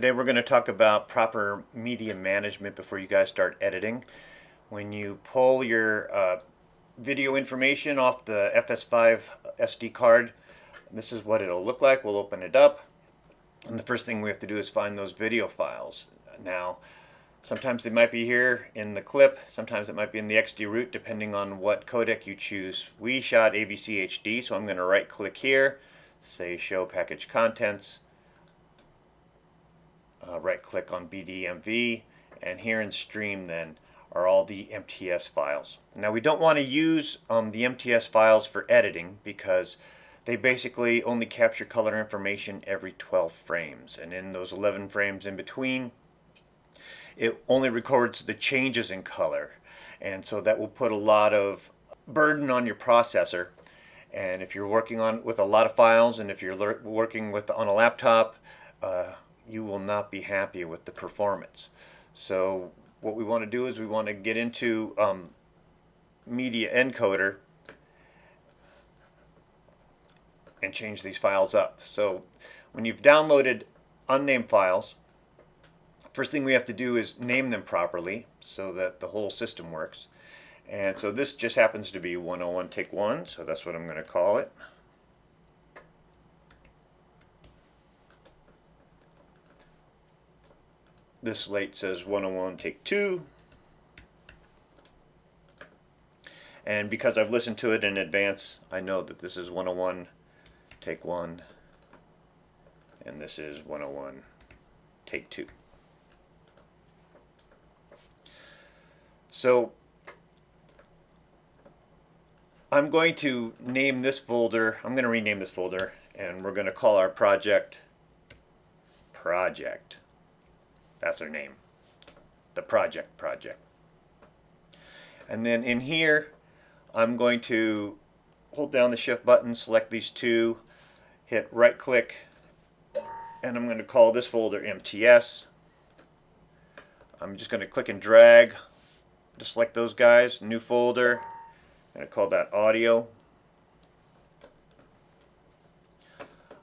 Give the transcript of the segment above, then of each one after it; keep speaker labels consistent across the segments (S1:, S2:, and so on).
S1: Today we're going to talk about proper media management before you guys start editing. When you pull your video information off the FS5 SD card, this is what it'll look like. We'll open it up, and the first thing we have to do is find those video files. Now, sometimes they might be here in the clip, sometimes it might be in the XD root, depending on what codec you choose. We shot AVC HD, so I'm going to right click here, say Show Package Contents, right click on BDMV, and here in Stream then are all the MTS files. Now we don't want to use the MTS files for editing because they basically only capture color information every 12 frames, and in those 11 frames in between it only records the changes in color, and so that will put a lot of burden on your processor. And if you're working with a lot of files, and if you're working on a laptop, you will not be happy with the performance. So what we want to do is we want to get into Media Encoder and change these files up. So when you've downloaded unnamed files, first thing we have to do is name them properly so that the whole system works. And so this just happens to be 101 take 1, so that's what I'm going to call it. This slate says 101 take 2. And because I've listened to it in advance, I know that this is 101 take 1 and this is 101 take 2. So I'm going to name this folder, I'm going to rename this folder, and we're going to call our project Project. That's our name, the project. And then in here, I'm going to hold down the shift button, select these two, hit right click, and I'm going to call this folder MTS. I'm just going to click and drag to select those guys, new folder. I'm going to call that audio.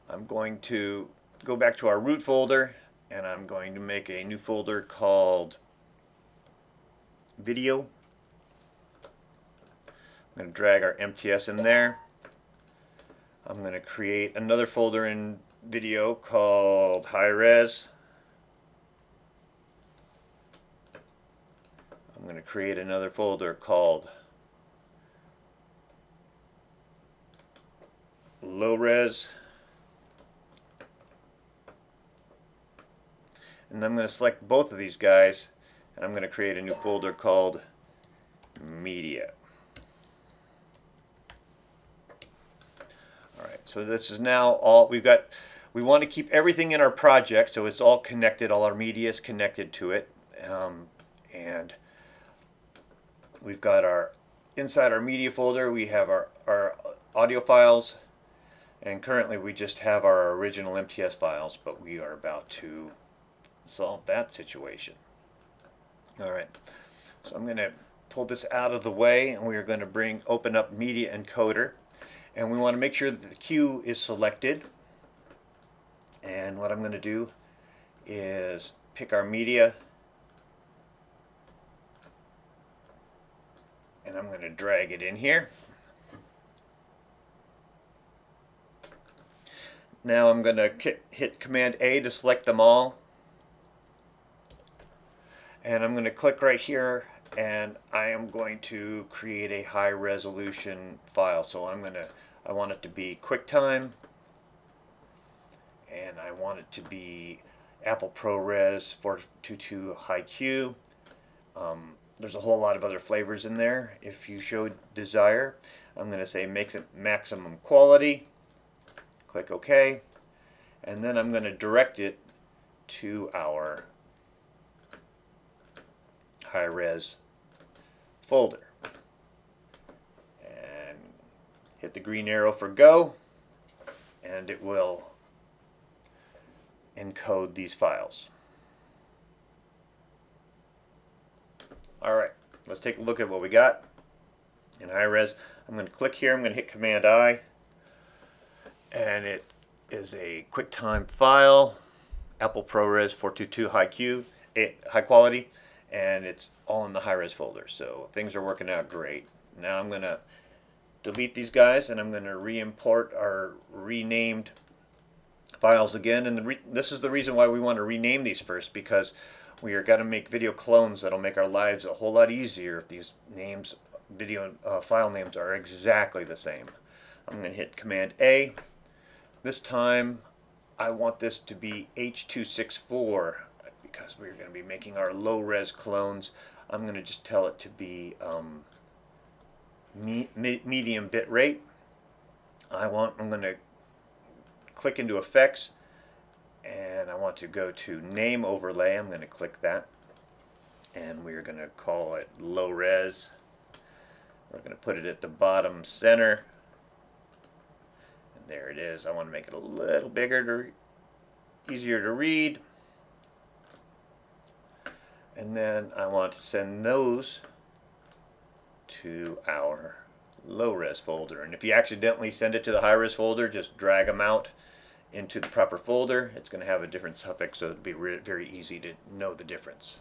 S1: I'm going to go back to our root folder, and I'm going to make a new folder called video. I'm going to drag our MTS in there. I'm going to create another folder in video called high res. I'm going to create another folder called low res. And I'm going to select both of these guys, and I'm going to create a new folder called media. Alright, so this is now all we've got. We want to keep everything in our project so it's all connected, all our media is connected to it. And we've got our, inside our media folder, we have our audio files, and currently we just have our original MTS files, but we are about to solve that situation. Alright, so I'm going to pull this out of the way, and we are going to open up Media Encoder, and we want to make sure that the queue is selected. And what I'm going to do is pick our media, and I'm going to drag it in here. Now I'm going to hit Command A to select them all. And I'm going to click right here, and I am going to create a high resolution file. So I want it to be QuickTime, and I want it to be Apple ProRes 422 High Q. There's a whole lot of other flavors in there if you show desire. I'm going to say make it maximum quality. Click OK. And then I'm going to direct it to our high-res folder. And hit the green arrow for go, and it will encode these files. Alright, let's take a look at what we got in high res. I'm going to click here, I'm going to hit Command I, and it is a QuickTime file, Apple ProRes 422 high quality, and it's all in the high res folder. So things are working out great. Now I'm going to delete these guys, and I'm going to re-import our renamed files again. And this is the reason why we want to rename these first, because we are going to make video clones that'll make our lives a whole lot easier if these names, video file names, are exactly the same. I'm going to hit Command A. This time I want this to be H.264 because we're going to be making our low-res clones. I'm going to just tell it to be medium bit rate. I'm going to click into Effects, and I want to go to Name Overlay. I'm going to click that, and we're going to call it Low Res. We're going to put it at the bottom center. And there it is. I want to make it a little bigger, easier to read. And then I want to send those to our low-res folder. And if you accidentally send it to the high-res folder, just drag them out into the proper folder. It's going to have a different suffix, so it'll be very easy to know the difference.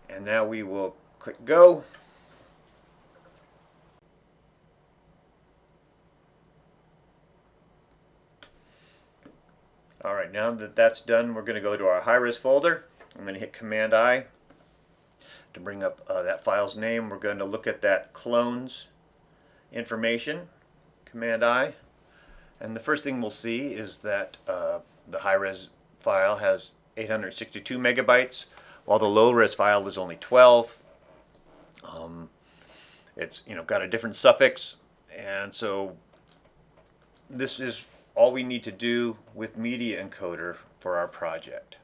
S1: And now we will click Go. Alright, now that that's done, we're going to go to our high-res folder. I'm going to hit Command I to bring up that file's name. We're going to look at that clones information. Command I. And the first thing we'll see is that the high-res file has 862 megabytes, while the low-res file is only 12. It's got a different suffix, and so this is all we need to do with Media Encoder for our project.